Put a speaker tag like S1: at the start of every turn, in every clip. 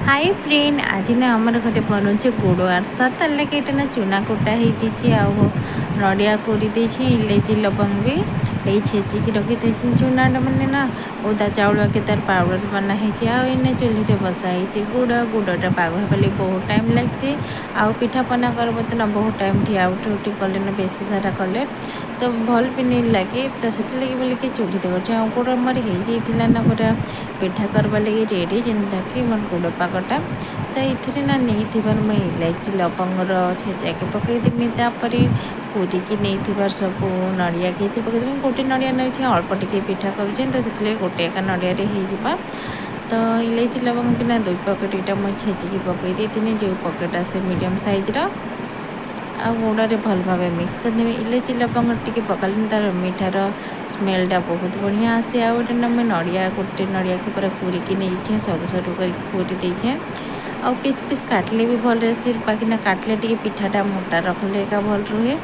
S1: Hi friend आज ना आमर घरे बनाऊे गुड़ आरसा तार लगे ये ना चूना कुटा हो नड़िया कोरी इलायची लवंग भी ये छेचिकी रखी चूनाटा मैंने ना ओदा चाउल के तार पाउडर बनाई आने चूल्हे बसाई गुड़टा पाग होगा बहुत टाइम लगे आउ पिठा पना करब तो ना बहुत टाइम ठिया उठी उठी कले ना बेसी सारा कले तो भल भी नहीं लगे तो से लगे बोल कि चूल्हे कर गुड़ मोर हो ना पूरा पिठा करवा लगे रेडी जेनता कि मोर गुड़ पागटा तो ये ना नहीं मुझे इलायची लवंगर छेचा के पकईदेमी तापर कोरिकी नहीं सब नड़िया के पकईदेमी गोटे नड़िया नहीं अल्प टे पिठा करुचे तो से गोटे एका नड़िया हो तो इलायची लवंग कि ना 2 पकेट यहाँ मुझे छेचिकी पकई देती जो पकेट आसे मीडियम साइज्र आ गुड़े भल भाव मिक्स करदेवी इलायची लवंग टी पकल तार मिठार स्मेलटा बहुत बढ़िया आसे आगे ना मुझे नड़िया गोटे नड़िया के पूरा कोरिकी नहीं सरू सरू कर कोरी देछे आ पीस पीस काटले भी भल रही बाकी ना काटले टी पिठाटा मोटा रखले का भल रुहे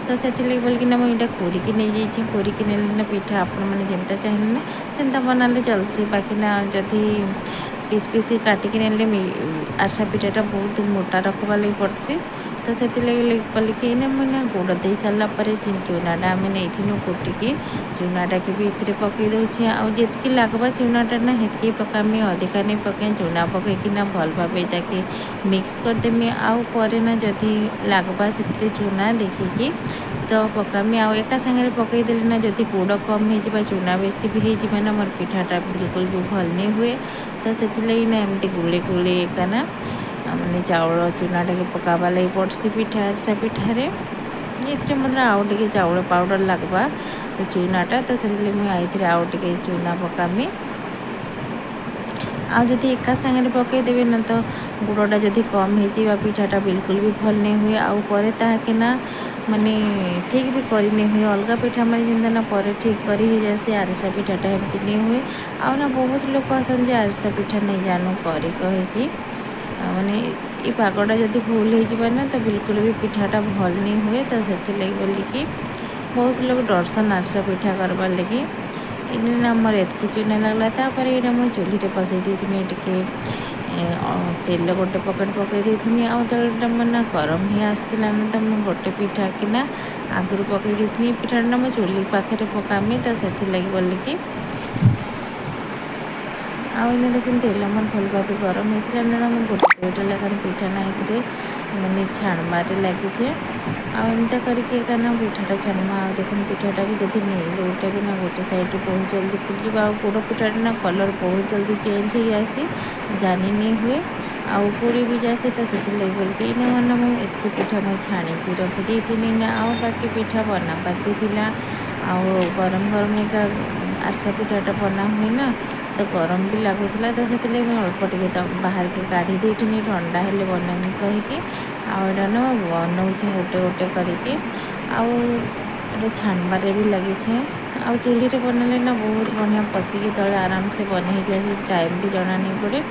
S1: तो से बोलिकिना मुझे कोरिकी नहीं जाइए कोरिकी ना पिठा आपण मैंने जेनता चाहिए ना सेंता बनाले चलसी बाकी ना जदि पीस पीस काटिकी ने आरसा पिठाटा बहुत मोटा रखवा लगी पड़सी तो से कल कि मुझे गुड़ दे सारापर चूनाटा आम नहीं कुटिकी चूनाटा के भी ये पकई दूसरी आजी लगवा चूनाटा ना हेतकी पकामी अधिका नहीं पकई चूना पकईकिना भल भाव ताकि मिक्स करदेमी आउ ना जदि लगवा से चूना देखिकी तो पकामी आउ एका सागर पकईदेली ना जदि गुड़ कम हो चूना बेसी भी हो ना मोर पिठाटा बिल्कुल भी भल नहीं हुए तो से ना एमती गुले गुले एकाना मैंने चाउल चूनाटा के पकावा लगी पड़सी पिठा आरसा पिठारे ये मतलब आउ टे चाउल पाउडर लगवा तो चूनाटा तो से मुझे आउ टे चूना पकामी आदि एका सागर पकईदेवी ना तो गुड़टा जदि कम हो पिठाटा बिल्कुल भी भल नहीं हुए आउ ताकि ना माने ठीक भी कर नहीं हुए अलग पिठा मैंने जिंदा ना पर ठीक कर ही जाए आरसा पिठाटा एमती नहीं हुए आउ ना बहुत लोग आसन जे आरसा पिठा नहीं जानू कर कहीकि माने ये पागटा जदि भूल हो ना तो बिल्कुल भी पिठाटा भल नहीं हुए तो से बोलिकी बहुत लोग डरसन आरसा पिठा करवार लगी इना मोर एतकी चूना लगला तापर यहाँ मुझे चूल्हे बसई देती टे तेल गोटे पकेट पकई देती आउ तेलटा ना गरम ही आसला ना तो मुझे गोटे पिठा कि ना आगुरी पकई देती पिठाटा ना मुझे चूल्ही पाखे पकामी तो से बोलिकी आने देखते तेल मोर भल भाव गरम होता ना मुझे गोटे गोटे लेखान पिठा ना ये मैंने छाणबारे लगे आमता करके पिठाटा छाणमा देख पिठाटा की जब नहीं लौटा भी ना गोटे साइड बहुत जल्दी फुटज गुड़ पिठाटा ना कलर बहुत जल्दी चेंज हो आसी जानी नहीं हुए आउ पोड़ी भी जाए तो से बोलिके ना मुझे एतकी पिठा मुझे छाणी रखी थी ना आउ बाकी पिठा बना बाकी थी आउ गरम गरम एक आरसा पिठाटा बना हुए ना तो गरम भी लगुला तो से अल्प टे बाहर के काढ़ी देती ठंडा हेले बनामी कहीकि आउटा ना बनाऊे गोटे गोटे करके आउ छाणबारे भी लगी आउ चूल्हे बनाले ना बहुत बढ़िया पशिकी तले आराम से बन जाए टाइम भी जना नहीं पड़े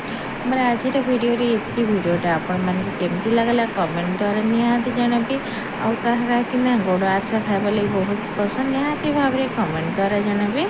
S1: मोर आज भिडियो ये भिडियोटा आपण मानक केमती लगला कमेंट द्वारा निहाती जनबी आउ कहा कि ना गुड़ आरसा खाइबा लगी बहुत पसंद निहाती भाव कमेंट द्वारा जनबी।